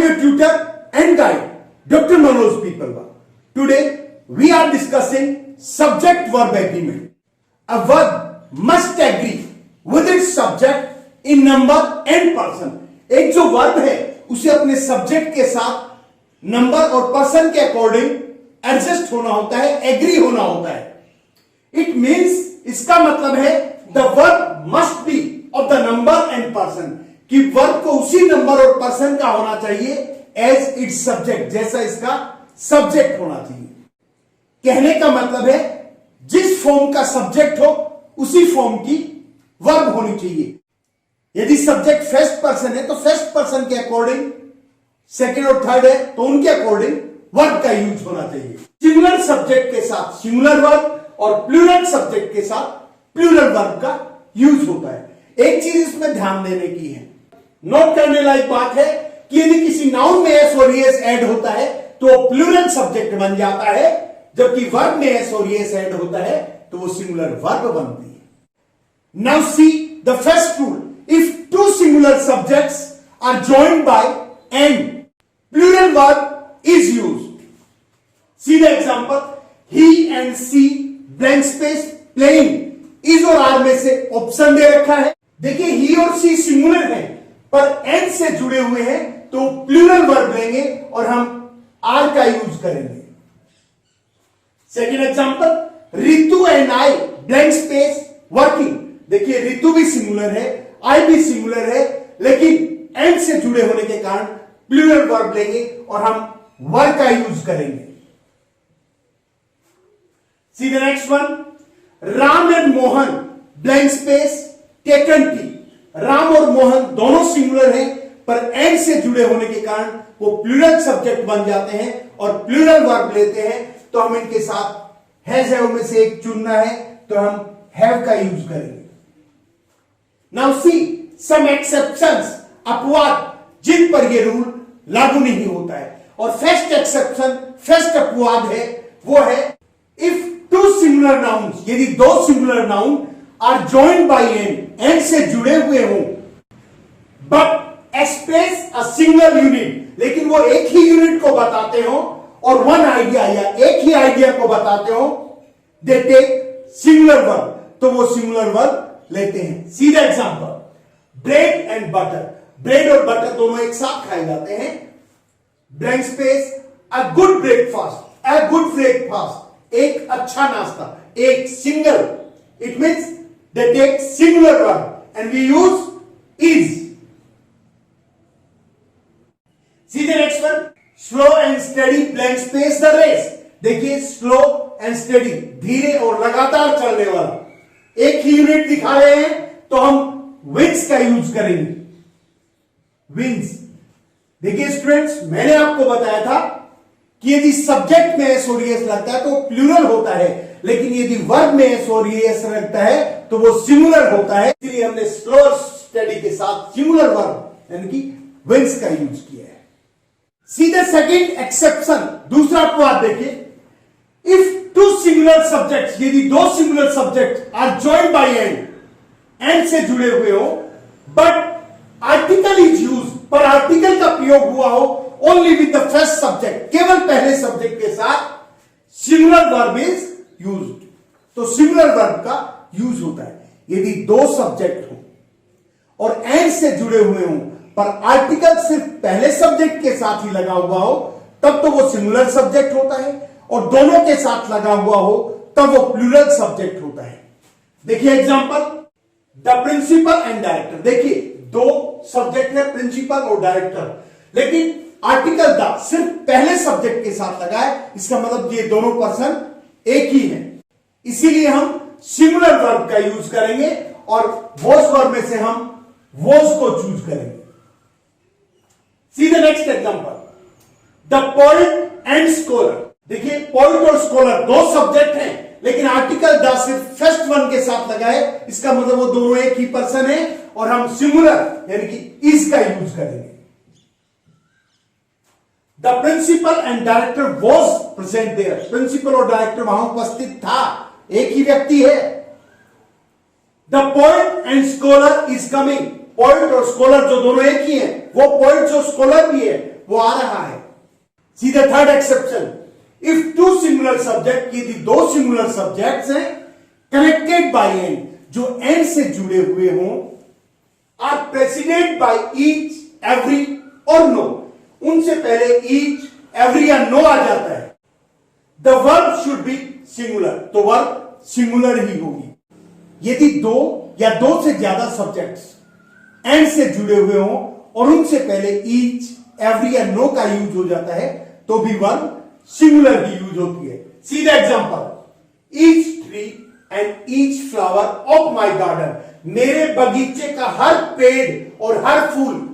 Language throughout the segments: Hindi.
am your tutor and guide, Dr. Manoj Pipalwa. Today, we are discussing subject-verb agreement. A verb must agree with its subject in number and person. एक जो वर्ब है उसे अपने सब्जेक्ट के साथ नंबर और पर्सन के अकॉर्डिंग एडजस्ट होना होता है, एग्री होना होता है. इट मीन्स, इसका मतलब है the verb must be of the number and person, कि वर्ब को उसी नंबर और पर्सन का होना चाहिए एज इट्स सब्जेक्ट, जैसा इसका सब्जेक्ट होना चाहिए. कहने का मतलब है जिस फॉर्म का सब्जेक्ट हो उसी फॉर्म की वर्ब होनी चाहिए. यदि सब्जेक्ट फर्स्ट पर्सन है तो फर्स्ट पर्सन के अकॉर्डिंग, सेकंड और थर्ड है तो उनके अकॉर्डिंग वर्ब का यूज होना चाहिए. सिंगुलर सब्जेक्ट के साथ सिंगुलर वर्ब और प्लूरल सब्जेक्ट के साथ प्लूरल वर्ब का यूज होता है. एक चीज इसमें ध्यान देने की है, नोट करने लायक बात है कि यदि किसी नाउन में एस और ईएस ऐड होता है तो प्लूरल सब्जेक्ट बन जाता है, जबकि वर्ब में एस और ईएस ऐड होता है तो वो सिंगुलर वर्ब बनती है. Now see the first rule, if two singular subjects are joined by and, plural verb is used. See the example, he and she blank space playing. is और are में से ऑप्शन दे रखा है. देखिए he और she सिंगुलर है पर and से जुड़े हुए हैं तो प्लूरल वर्ब लेंगे और हम are का यूज करेंगे. Second example, Ritu and I blank space working. देखिए रितु भी सिंगुलर है, आई भी सिंगुलर है, लेकिन एंड से जुड़े होने के कारण प्लूरल वर्ब लेंगे और हम वर्ब का यूज करेंगे. See the next one, Ram and Mohan blank space taken T. Ram और मोहन दोनों सिंगुलर हैं पर एंड से जुड़े होने के कारण वो प्लूरल सब्जेक्ट बन जाते हैं और प्लूरल वर्ब लेते हैं. तो हम इनके साथ हैव में से एक चुनना है तो हम हैव का यूज करेंगे. नाउ सी सम एक्सेप्शंस, अपवाद जिन पर ये रूल लागू नहीं होता है. और फर्स्ट एक्सेप्शन, फर्स्ट अपवाद है वो है इफ टू सिंगुलर नाउन्स, यदि दो singular noun are joined by and से जुड़े हुए हों but express a single unit, लेकिन वो एक ही यूनिट को बताते हो और वन आइडिया या एक ही आइडिया को बताते हो, दे टेक सिंगुलर वर्ब, तो वो सिंगुलर वर्ब लेते हैं. See the example, bread and butter. Bread और बटर दोनों एक साथ खाए जाते हैं. Blank space, a good breakfast, a good breakfast, एक अच्छा नाश्ता, एक single. It means they take singular verb and we use is. See the next one, slow and steady blank space the race. देखिए स्लो एंड स्टडी, धीरे और लगातार चलने वाला, एक ही यूनिट दिखा रहे हैं तो हम विंस का यूज करेंगे. विंस. देखिए स्टूडेंट्स, मैंने आपको बताया था कि यदि सब्जेक्ट में एस और एस लगता है तो प्लूरल होता है, लेकिन यदि वर्ब में एस और एस लगता है तो वो सिंगुलर होता है. इसलिए हमने स्लो स्टडी के साथ सिंगुलर वर्ब यानी कि विंस का यूज किया है. सी द सेकेंड एक्सेप्शन, दूसरा अपवाद देखिए, इफ टू सिंगुलर सब्जेक्ट्स, यदि दो singular subject are joined by and से जुड़े हुए हो बट आर्टिकल इज यूज, पर आर्टिकल का प्रयोग हुआ हो only with the first subject, केवल पहले सब्जेक्ट के साथ सिंगुलर वर्ब इज यूज्ड, तो सिंगुलर वर्ब का यूज होता है. यदि दो सब्जेक्ट हो और एंड से जुड़े हुए हो पर आर्टिकल सिर्फ पहले सब्जेक्ट के साथ ही लगा हुआ हो तब तो वो सिंगुलर सब्जेक्ट होता है, और दोनों के साथ लगा हुआ हो तब वो प्लूरल सब्जेक्ट होता है. देखिए example, the principal and director. देखिए दो सब्जेक्ट है, प्रिंसिपल और डायरेक्टर, लेकिन आर्टिकल द सिर्फ पहले सब्जेक्ट के साथ लगा है, इसका मतलब ये दोनों पर्सन एक ही है. इसीलिए हम सिंगुलर वर्ब का यूज करेंगे और वॉज वर्ब में से हम वॉज को चूज करेंगे. See the next example, the poet and scholar. देखिए पोएट और स्कॉलर दो सब्जेक्ट हैं, लेकिन आर्टिकल द सिर्फ फर्स्ट वन के साथ लगा है, इसका मतलब वो दोनों एक ही पर्सन है और हम सिंगुलर यानी कि इज का यूज करेंगे. The principal and director was present there. Principal और डायरेक्टर वहां उपस्थित था, एक ही व्यक्ति है. The poet and scholar is coming. Poet और स्कॉलर जो दोनों एक ही है, वो पोएट जो स्कॉलर भी है वो आ रहा है। See the third exception, if two singular subject, यदि दो सिंगुलर सब्जेक्ट्स हैं कनेक्टेड बाय एंड, जो एंड से जुड़े हुए हों, are preceded by each, every और नो, उनसे पहले ईच, एवरी या नो आ जाता है, the verb should be singular, तो वर्ब सिंगुलर ही होगी। यदि दो या दो से ज्यादा सब्जेक्ट्स एंड से जुड़े हुए हों और उनसे पहले ईच, एवरी या नो का यूज हो जाता है, तो भी वर्ब सिंगुलर ही यूज होती है। See the example, each tree and each flower of my garden, मेरे बगीचे का हर पेड़ और हर फूल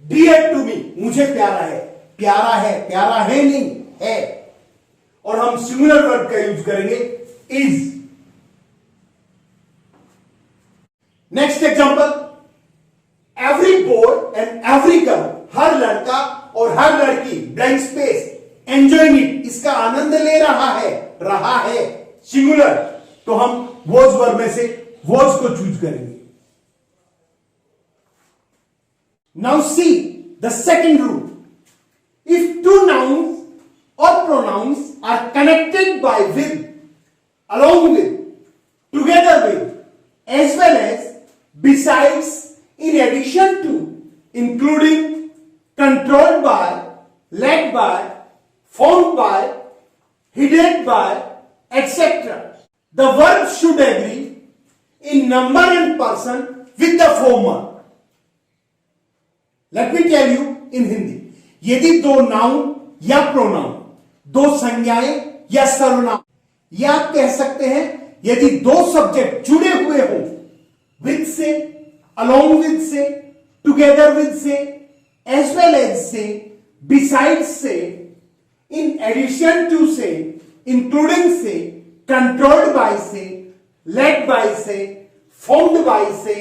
डियर टू मी, मुझे प्यारा है। प्यारा है, प्यारा है नहीं, है, और हम सिंगुलर वर्ब का यूज करेंगे is. Next example, every boy and every girl, हर लड़का और हर लड़की, ब्लैंक स्पेस, एंजॉयिंग इट, इसका आनंद ले रहा है सिंगुलर, तो हम वॉज वर्ब में से वॉज को चूज करेंगे। Now see the second rule, if two nouns और pronouns are connected by with, along with, together with, as well as, besides, in addition to, including, controlled by, led by, formed by, hidden by, etc. The verb should agree in number and person with the former. Let me tell you in Hindi. यदि दो नाउन या प्रोनाउन, दो संज्ञाएं या सर्वनाम, या आप कह सकते हैं यदि दो सब्जेक्ट जुड़े हुए हों विद से, अलोंग विद से, टुगेदर विद से, एज वेल एज से, बिसाइड से, इन एडिशन टू से, इंक्लूडिंग से, कंट्रोल्ड बाय से, लेड बाय से, फॉर्म्ड बाय से,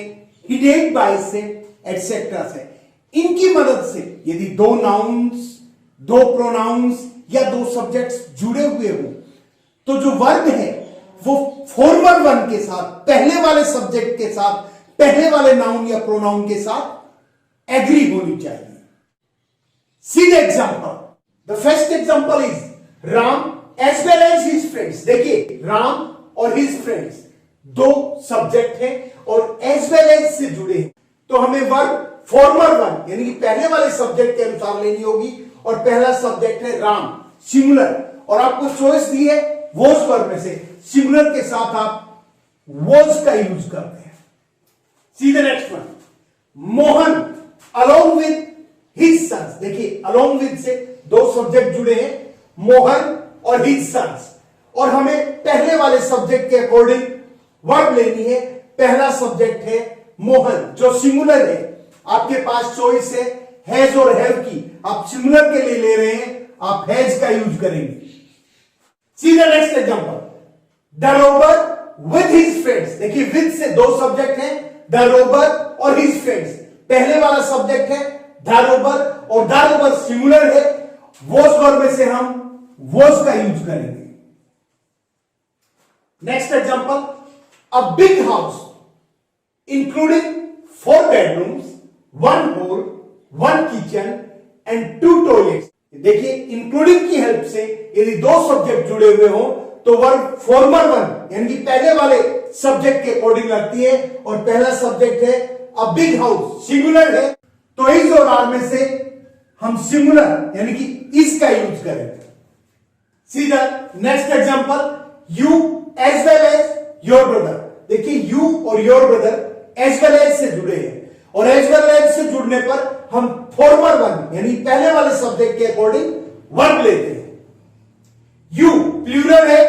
हिडेड बाय से, एटसेट्रा से, इनकी मदद से यदि दो नाउन्स, दो प्रोनाउंस या दो सब्जेक्ट्स जुड़े हुए हो, तो जो वर्ब है वो फॉर्मर वन के साथ, पहले वाले सब्जेक्ट के साथ, पहले वाले नाउन या प्रोनाउन के साथ एग्री होनी चाहिए। See the example, the first example is Ram as well as his friends. देखिए, राम और हिज फ्रेंड्स दो सब्जेक्ट हैं और एज वेल एज से जुड़े हैं, तो हमें वर्ब फॉर्मर वन यानी कि पहले वाले सब्जेक्ट के अनुसार लेनी होगी, और पहला सब्जेक्ट है राम, सिंगुलर, और आपको चॉइस दी है वॉज वर्ब में से, सिंगुलर के साथ आप वॉज का यूज करते हैं। See the next one, Mohan along with his sons. देखिए, अलोंग विद से दो सब्जेक्ट जुड़े हैं, मोहन और हिज सन्स, और हमें पहले वाले सब्जेक्ट के अकॉर्डिंग वर्ब लेनी है। पहला सब्जेक्ट है मोहन जो सिंगुलर है, आपके पास चॉइस है हैज और हैव की, आप सिंगुलर के लिए ले रहे हैं, आप हैज का यूज करेंगे। See the next example, the Rober with his friends. देखिए, विद से दो सब्जेक्ट हैं, द रोबर और हिज फ्रेंड्स, पहले वाला सब्जेक्ट है द रोबर और द रोबर सिंगुलर है, वॉज वर्ब में से हम वॉज का यूज करेंगे। Next example, a big house including 4 bedrooms, 1 hall, 1 kitchen and 2 toilets। देखिए, इंक्लूडिंग की हेल्प से यदि दो सब्जेक्ट जुड़े हुए हो तो वर्ब फॉर्मर वन यानी कि पहले वाले सब्जेक्ट के अकॉर्डिंग लगती है, और पहला सब्जेक्ट है अ बिग हाउस, सिंगुलर है, तो इज और आर में से हम सिंगुलर यानी कि इज का यूज करेंगे। See the next example, you as well as your brother. देखिए, यू और your brother as well as से जुड़े हैं, और एज वेल एज से जुड़ने पर हम फॉर्मर वन यानी पहले वाले सब्जेक्ट के अकॉर्डिंग वर्ब लेते हैं। यू प्लूरल है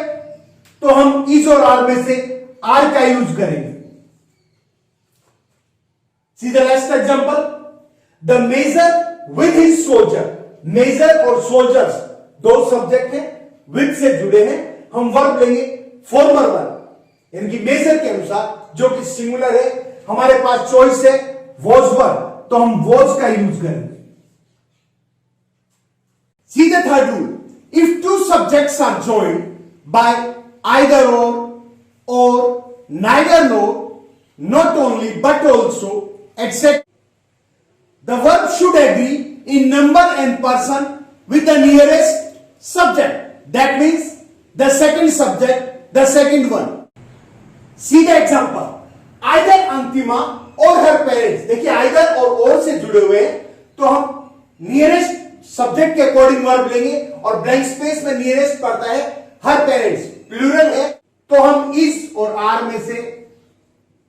तो हम इज और आर में से आर का यूज करेंगे। See the next example, the major with his soldier. Major और सोल्जर्स दो सब्जेक्ट हैं, विद से जुड़े हैं, हम वर्ब लेंगे फॉर्मर वन यानी कि मेजर के अनुसार, जो कि सिंगुलर है, हमारे पास चॉइस है वॉज वर्ब, तो हम वॉज का यूज करेंगे। See the third rule, if two subjects are joined by either or neither nor, not only but also, except, the verb should agree in number and person with the nearest subject. That means the second subject, the second one. See the example. Either Antima or her parents. देखिए either और से जुड़े हुए हैं, तो हम नियरेस्ट सब्जेक्ट के अकॉर्डिंग वर्ब लेंगे और ब्लैंक स्पेस में नियरेस्ट पड़ता है हर पेरेंट्स, प्लूरल है, तो हम इज और आर में से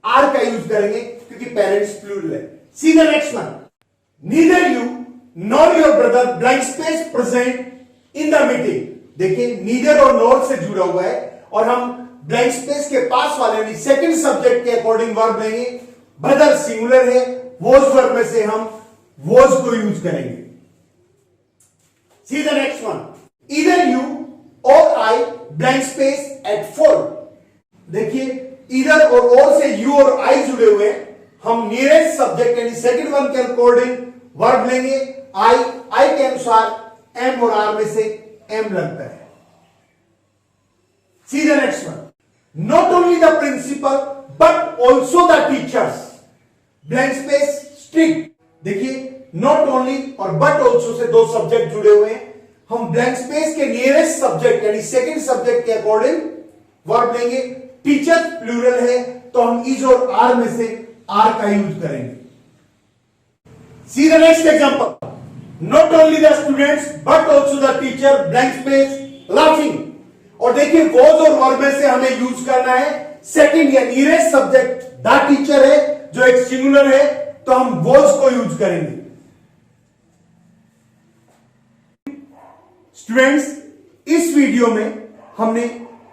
आर का यूज करेंगे क्योंकि पेरेंट्स प्लूरल है. See the next one. Neither you nor your brother blank space present in the meeting. देखिए नीदर और नॉर से जुड़ा हुआ है और हम ब्लैंक स्पेस के पास वाले सेकंड सब्जेक्ट के अकॉर्डिंग वर्ब लेंगे. ब्रदर सिंगुलर है, वोज वर्ब में से हम वोज को यूज करेंगे. See the next one. Either you और आई ब्लैंक स्पेस एट 4. देखिए इधर और से यू और आई जुड़े हुए हैं, हम नियरेस्ट सब्जेक्ट यानी सेकंड वन के अकॉर्डिंग वर्ब लेंगे. आई के अनुसार एम और आर में से एम लगता है. See the next one. Not only the principal but also the teachers blank space strict. देखिए नॉट ओनली और बट ऑल्सो से दो सब्जेक्ट जुड़े हुए हैं, हम ब्लैंक स्पेस के नियरेस्ट सब्जेक्ट यानी सेकंड सब्जेक्ट के अकॉर्डिंग वर्ब लेंगे. टीचर प्लूरल है तो हम इज और आर में से आर का यूज करेंगे. See the next example. Not only the students but also the teacher blank space laughing. और देखिए वॉज और वर्ब में से हमें यूज करना है सेकंड या नियरेस्ट सब्जेक्ट. द टीचर है जो एक सिंगुलर है तो हम वॉज को यूज करेंगे. स्टूडेंट्स इस वीडियो में हमने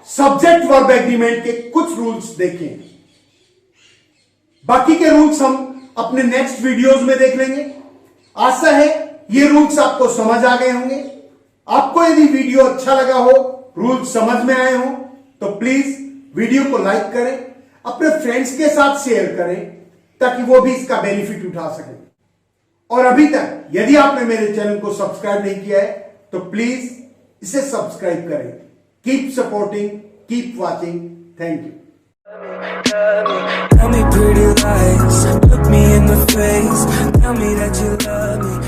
सब्जेक्ट वर्ब एग्रीमेंट के कुछ रूल्स देखे. बाकी के रूल्स हम अपने नेक्स्ट वीडियोस में देख लेंगे. आशा है ये रूल्स आपको समझ आ गए होंगे. आपको यदि वीडियो अच्छा लगा हो, रूल्स समझ में आए हो, तो प्लीज वीडियो को लाइक करें, अपने फ्रेंड्स के साथ शेयर करें ताकि वो भी इसका बेनिफिट उठा सके. और अभी तक यदि आपने मेरे चैनल को सब्सक्राइब नहीं किया है तो प्लीज इसे सब्सक्राइब करें. Keep supporting, keep watching. Thank you. Tell me pretty lies, look me in the face, tell me that you love me.